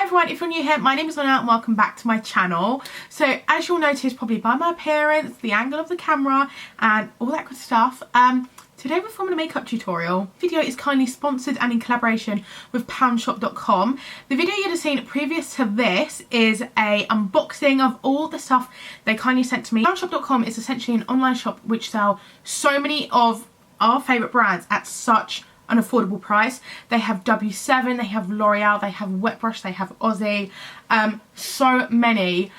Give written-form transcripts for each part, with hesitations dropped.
everyone, if you're new here, my name is Lana and welcome back to my channel. So as you'll notice probably by my appearance, the angle of the camera and all that good stuff, today we're filming a makeup tutorial. The video is kindly sponsored and in collaboration with Poundshop.com. The video you'd have seen previous to this is a unboxing of all the stuff they kindly sent to me. Poundshop.com is essentially an online shop which sell so many of our favourite brands at such an affordable price. They have W7, they have L'Oreal, they have Wet Brush, they have Aussie, so many.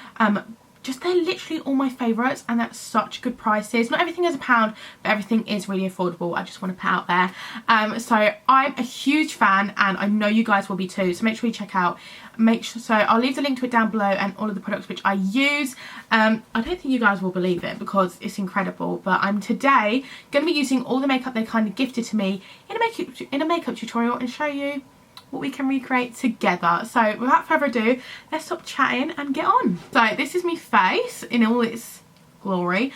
Just they're literally all my favourites and that's such good prices. Not everything is £1, but everything is really affordable. I just want to put out there. So I'm a huge fan and I know you guys will be too. So make sure you check out. So I'll leave the link to it down below and all of the products which I use. I don't think you guys will believe it because it's incredible. But I'm today going to be using all the makeup they kind of gifted to me in a makeup tutorial and show you what we can recreate together. So without further ado, let's stop chatting and get on. So this is my face in all its glory.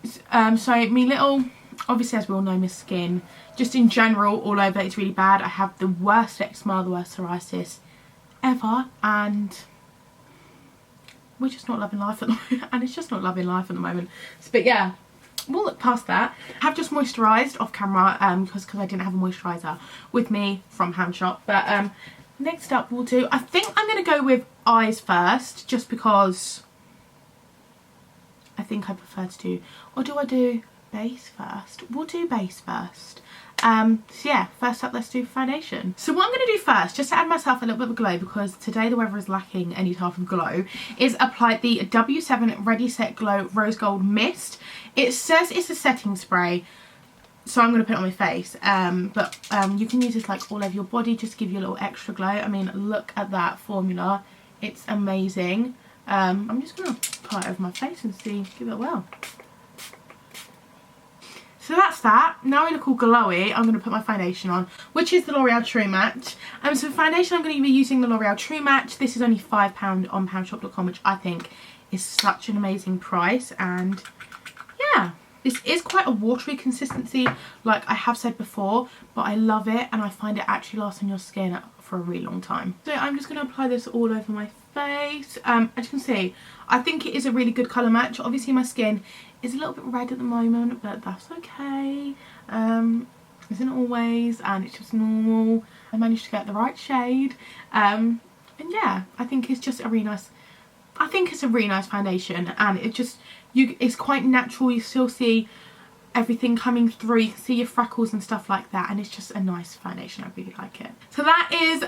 So me little, obviously as we all know, my skin just in general all over it's really bad. I have the worst eczema, the worst psoriasis ever, and we're just not loving life at the moment, and it's just not loving life at the moment. But yeah, we'll look past that. I have just moisturised off camera because I didn't have a moisturiser with me from Poundshop. But next up we'll do, I think I'm going to go with eyes first just because I think I prefer to do, or do I do base first? We'll do base first. So yeah, first up let's do foundation. So what I'm going to do first, just to add myself a little bit of a glow because today the weather is lacking any type of glow, is apply the W7 Ready Set Glow Rose Gold Mist. It says it's a setting spray, so I'm going to put it on my face, but you can use this like all over your body just to give you a little extra glow. I mean, look at that formula, it's amazing. I'm just going to apply it over my face and see, give it a whirl. So that's that. Now I look all glowy, I'm going to put my foundation on, which is the L'Oreal True Match. So for foundation I'm going to be using the L'Oreal True Match. This is only £5 on Poundshop.com, which I think is such an amazing price. And yeah, this is quite a watery consistency, like I have said before, but I love it and I find it actually lasts on your skin for a really long time. So I'm just going to apply this all over my face. As you can see, I think it is a really good colour match. Obviously my skin is a little bit red at the moment, but that's okay. Isn't always, and it's just normal. I managed to get the right shade. And yeah, I think it's just a really nice, I think it's a really nice foundation, and it just, it's quite natural. You still see everything coming through, you can see your freckles and stuff like that, and it's just a nice foundation. I really like it. So that is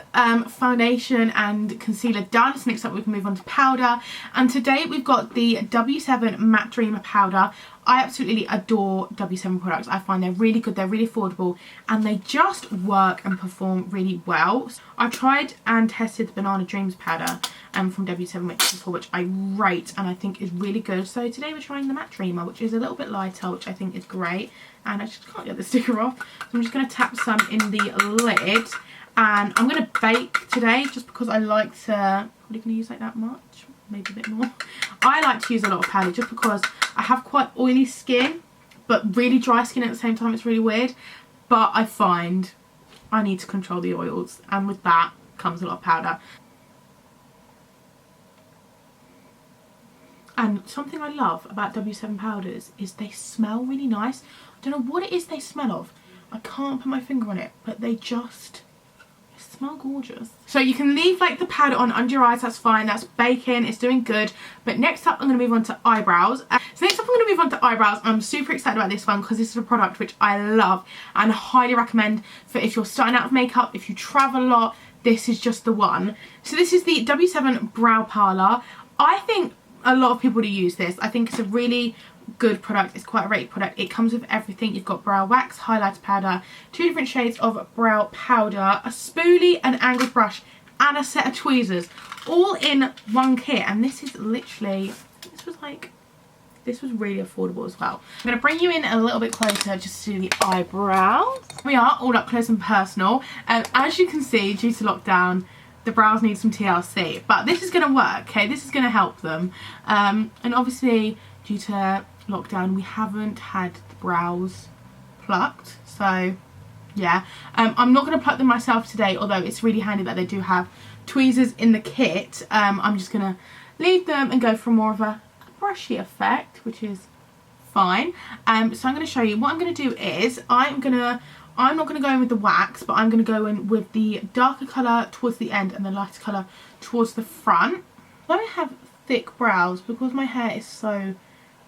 foundation and concealer done. So next up we can move on to powder, and today we've got the W7 Matte Dream Powder. I absolutely adore W7 products. I find they're really good, they're really affordable, and they just work and perform really well. I've tried and tested the Banana Dreams powder from W7 before, which I rate and I think is really good. So today we're trying the Matte Dreamer, which is a little bit lighter, which I think is great. And I just can't get the sticker off. So I'm just going to tap some in the lid. And I'm going to bake today just because I like to, probably going to use like that much, maybe a bit more. I like to use a lot of powder just because I have quite oily skin, but really dry skin at the same time. It's really weird. But I find I need to control the oils, and with that comes a lot of powder. And something I love about W7 powders is they smell really nice. I don't know what it is they smell of. I can't put my finger on it, but they just smell gorgeous. So you can leave like the powder on under your eyes, that's fine, that's baking, it's doing good. But next up I'm going to move on to eyebrows. So next up I'm going to move on to eyebrows. I'm super excited about this one because this is a product which I love and highly recommend for if you're starting out with makeup, if you travel a lot, this is just the one. So this is the W7 Brow Parlour. I think a lot of people do use this. I think it's a really good product. It's quite a rated product. It comes with everything. You've got brow wax, highlighter powder, 2 different shades of brow powder, a spoolie, an angled brush, and a set of tweezers, all in one kit. And this is literally, this was really affordable as well. I'm going to bring you in a little bit closer just to the eyebrows. We are all up close and personal, and as you can see, due to lockdown, the brows need some TLC, but this is going to work, okay? This is going to help them. And obviously, due to lockdown, we haven't had the brows plucked, so yeah. I'm not going to pluck them myself today, although it's really handy that they do have tweezers in the kit, I'm just gonna leave them and go for more of a brushy effect, which is fine. So I'm going to show you what I'm going to do is I'm not going to go in with the wax, but I'm going to go in with the darker colour towards the end and the lighter colour towards the front. I have thick brows because my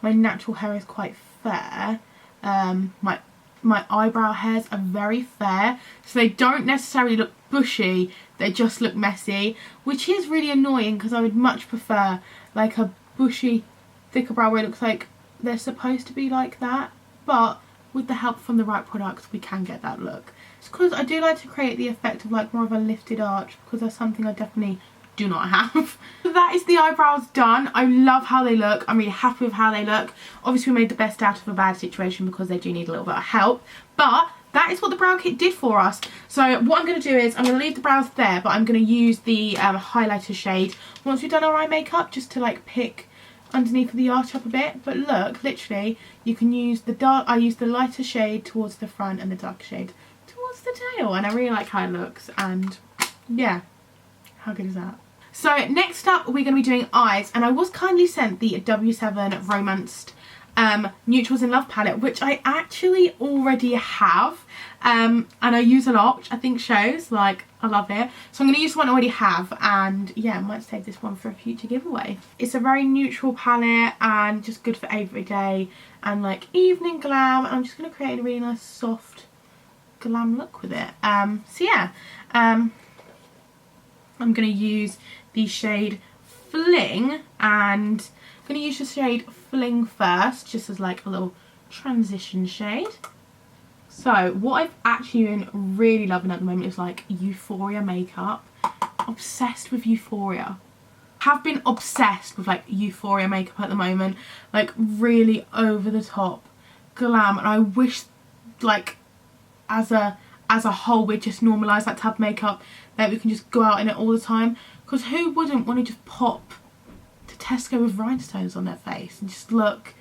natural hair is quite fair. My eyebrow hairs are very fair, so they don't necessarily look bushy, they just look messy, which is really annoying because I would much prefer like a bushy, thicker brow where it looks like they're supposed to be like that, but with the help from the right products we can get that look. It's because I do like to create the effect of like more of a lifted arch, because that's something I definitely do not have. So that is the eyebrows done. I love how they look. I'm really happy with how they look. Obviously we made the best out of a bad situation because they do need a little bit of help, but that is what the brow kit did for us. So what I'm going to do is I'm going to leave the brows there, but I'm going to use the highlighter shade once we've done our eye makeup, just to like pick underneath of the arch up a bit. But look, literally you can use the dark, I use the lighter shade towards the front and the dark shade towards the tail, and I really like how it looks. And yeah, how good is that? So next up we're going to be doing eyes, and I was kindly sent the W7 Romanced Neutrals in Love palette, which I actually already have, and I use a lot, which I think shows, like, I love it. So I'm going to use one I already have, and yeah, I might save this one for a future giveaway. It's a very neutral palette and just good for everyday and like evening glam, and I'm just going to create a really nice soft glam look with it. So yeah, I'm going to use the shade Fling, and I'm going to use the shade Fling first, just as like a little transition shade. So what I've actually been really loving at the moment is like Euphoria makeup. Obsessed with Euphoria. Have been obsessed with like Euphoria makeup at the moment. Like really over the top glam, and I wish like as a whole we'd just normalise that type of makeup, that we can just go out in it all the time, because who wouldn't want to just pop to Tesco with rhinestones on their face and just look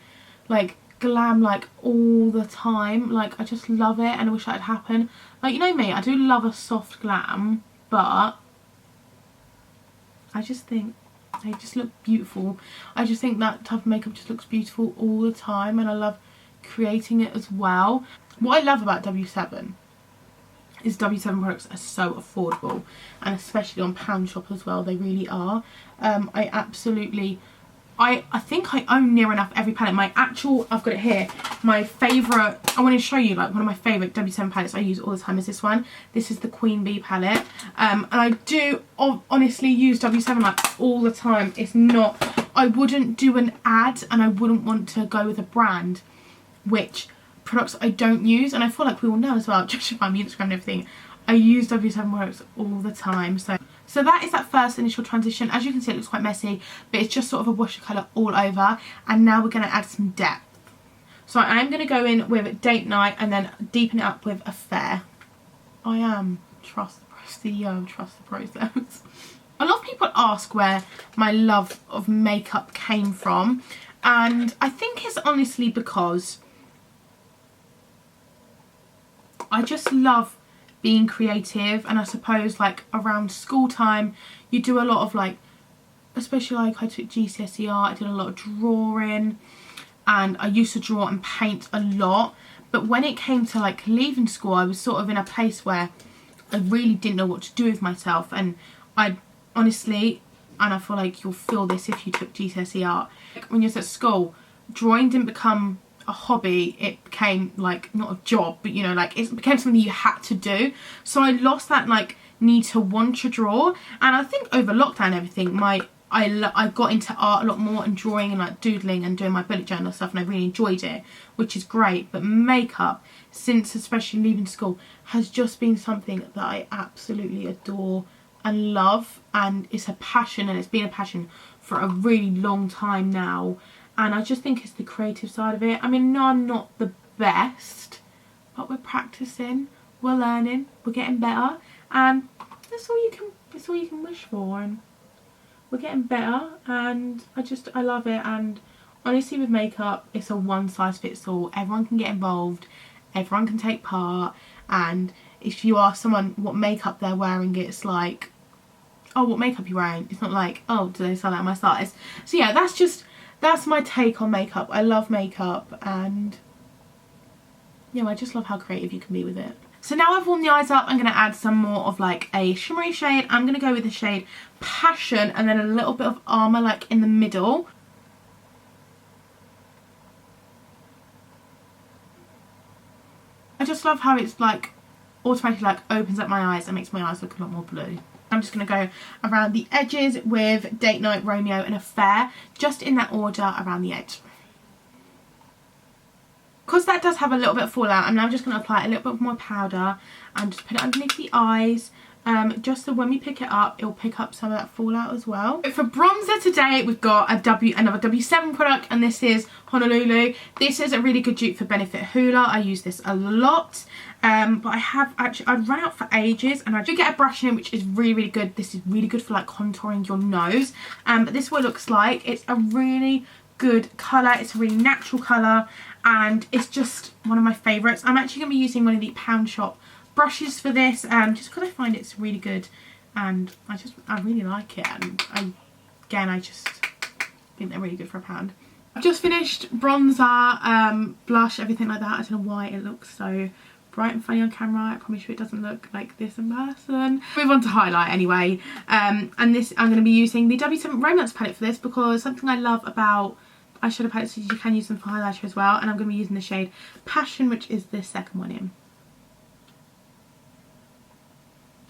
like glam like all the time. Like I just love it, and I wish that would happen. Like, you know me, I do love a soft glam, but I just think they just look beautiful. I just think that type of makeup just looks beautiful all the time, and I love creating it as well. What I love about W7 is W7 products are so affordable, and especially on Poundshop as well, they really are. I think I own near enough every palette. I've got it here, my favourite, I want to show you like one of my favourite W7 palettes I use all the time is this one. This is the Queen Bee palette, and I do honestly use W7 like all the time. It's not, I wouldn't do an ad, and I wouldn't want to go with a brand which products I don't use, and I feel like we all know as well, judging by my Instagram and everything, I use W7 products all the time. So that is that first initial transition. As you can see, it looks quite messy, but it's just sort of a wash of colour all over, and now we're going to add some depth. So I am going to go in with Date Night and then deepen it up with Affair. I am CEO of Trust the Process. A lot of people ask where my love of makeup came from, and I think it's honestly because I just love being creative, and I suppose like around school time you do a lot of like, especially like I took GCSE art, I did a lot of drawing, and I used to draw and paint a lot, but when it came to like leaving school I was sort of in a place where I really didn't know what to do with myself, and I honestly, and I feel like you'll feel this if you took GCSE art, like when you're at school, drawing didn't become a hobby, it became like not a job, but you know, like it became something you had to do. So I lost that like need to want to draw, and I think over lockdown and everything I got into art a lot more, and drawing and like doodling and doing my bullet journal stuff, and I really enjoyed it, which is great. But makeup, since especially leaving school, has just been something that I absolutely adore and love, and it's a passion, and it's been a passion for a really long time now. And I just think it's the creative side of it. I mean, no, I'm not the best, but we're practicing, we're learning, we're getting better, and that's all you can wish for. And we're getting better, and I love it. And honestly, with makeup, it's a one size fits all. Everyone can get involved, everyone can take part, and if you ask someone what makeup they're wearing, it's like oh, what makeup you're wearing. It's not like, oh, do they sell out my size? So yeah, that's my take on makeup. I love makeup, and yeah, I just love how creative you can be with it. So now I've warmed the eyes up, I'm going to add some more of like a shimmery shade. I'm going to go with the shade Passion, and then a little bit of Armour like in the middle. I just love how it's like automatically like opens up my eyes and makes my eyes look a lot more blue. I'm just going to go around the edges with Date Night, Romeo and Affair, just in that order around the edge. Because that does have a little bit of fallout, I'm now just going to apply a little bit more powder and just put it underneath the eyes. Just so when we pick it up, it'll pick up some of that fallout as well. For bronzer today, we've got another W7 product, and this is Honolulu. This is a really good dupe for Benefit Hoola. I use this a lot, but I've run out for ages, and I do get a brush in it, which is really, really good. This is really good for like contouring your nose. But this is what it looks like. It's a really good colour. It's a really natural colour, and it's just one of my favourites. I'm actually going to be using one of the Poundshop brushes for this, just because I find it's really good, and I really like it, and I just think they're really good for £1. I've just finished bronzer, blush, everything like that. I don't know why it looks so bright and funny on camera. I promise you it doesn't look like this in person. Move on to highlight anyway, and this I'm going to be using the W7 Romance palette for this, because something I love about eyeshadow palettes is you can use them for highlighter as well, and I'm going to be using the shade Passion, which is the second one in.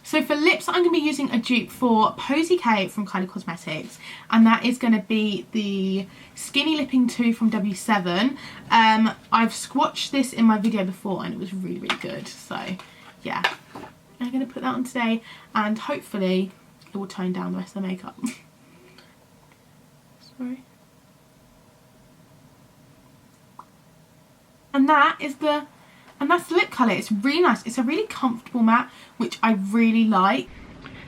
So for lips, I'm going to be using a dupe for Posy K from Kylie Cosmetics, and that is going to be the Skinny Lipping 2 from W7. I've swatched this in my video before, and it was really, really good. So yeah, I'm going to put that on today, and hopefully it will tone down the rest of the makeup. Sorry. And that's the lip colour. It's really nice. It's a really comfortable matte, which I really like.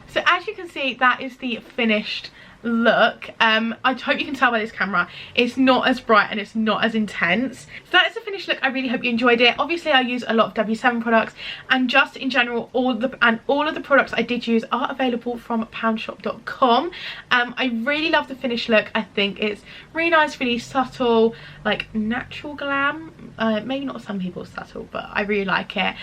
So as you can see, that is the finished look. I hope you can tell by this camera, it's not as bright and it's not as intense. So that is the finished look. I really hope you enjoyed it. Obviously I use a lot of W7 products, and just in general all of the products I did use are available from poundshop.com. I really love the finished look. I think it's really nice, really subtle, like natural glam. Maybe not some people's subtle, but I really like it.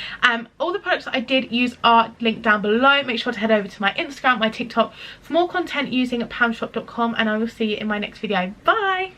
All the products that I did use are linked down below. Make sure to head over to my Instagram, my TikTok for more content using poundshop.com, and I will see you in my next video. Bye!